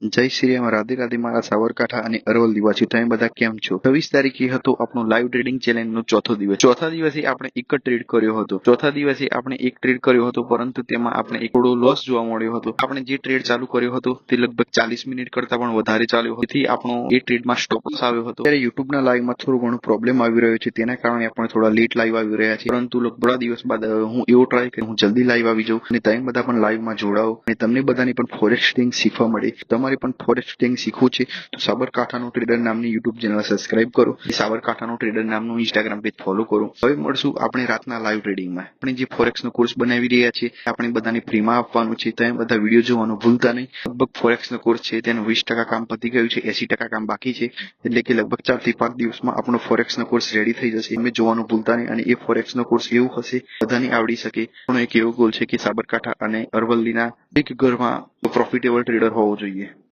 જય શ્રી રામ, રાધે રાધે મારા સાબરકાંઠા અને અરવલ્લી વાસી. તમે બધા કેમ છો? 26 તારીખે હતો આપણો લાઈવ ટ્રેડિંગ ચેલેન્જનો ચોથો દિવસ. ચોથા દિવસે આપણે એક જ ટ્રેડ કર્યો હતો. ચોથા દિવસે આપણે એક ટ્રેડ કર્યો હતો, પરંતુ તેમાં આપણે એક થોડો લોસ જોવા મળ્યો હતો. આપણે જે ટ્રેડ ચાલુ કર્યો હતો તે લગભગ 40 મિનિટ કરતા પણ વધારે ચાલ્યો હતો. તેથી આપણો એ ટ્રેડમાં સ્ટોપ લોસ આવ્યો હતો. ત્યારે યુટ્યુબના લાઈવમાં થોડું ઘણું પ્રોબ્લેમ આવી રહ્યો છે, તેના કારણે આપણે થોડા લેટ લાઈવ આવી રહ્યા છે. પરંતુ થોડા દિવસ બાદ હું એવો ટ્રાય કે હું જલ્દી લાઈવ આવી જાઉં અને તમે બધા પણ લાઈવમાં જોડાઓ અને તમને બધાને પણ ફોરેક્સ ટ્રેડિંગ શીખવા મળે. તમારે પણ ફોરેક્સ ટ્રેડિંગ શીખવું છે તો સાબરકાંઠાનો ટ્રેડર નામની યુટ્યુબ ચેનલ સબસ્ક્રાઇબ કરો, સાબરકાંઠાનો ટ્રેડર નામનું ઇન્સ્ટાગ્રામ પેજ ફોલો કરો. હવે મળશું આપણે રાતના લાઈવ ટ્રેડિંગમાં. આપણે જે ફોરેક્સનો કોર્સ બનાવી રહ્યા છીએ આપણે બધાને ફ્રીમાં આપવાનું છે. તમે બધા વિડીયો જોવાનું ભૂલતા નહીં. લગભગ ફોરેક્સનો કોર્સ છે તેનું 20% કામ પતી ગયું છે, 80% કામ બાકી છે. એટલે કે લગભગ 4 થી 5 દિવસમાં આપણો ફોરેક્સનો કોર્સ રેડી થઈ જશે. તમે જોવાનું ભૂલતા નહીં. અને એ ફોરેક્સનો કોર્સ એવું હશે બધાને આવડી શકે. પણ એક એવો ગોલ છે કે સાબરકાંઠા અને અરવલ્લીના એક ઘરમાં પ્રોફિટેબલ ટ્રેડર હોવો જોઈએ.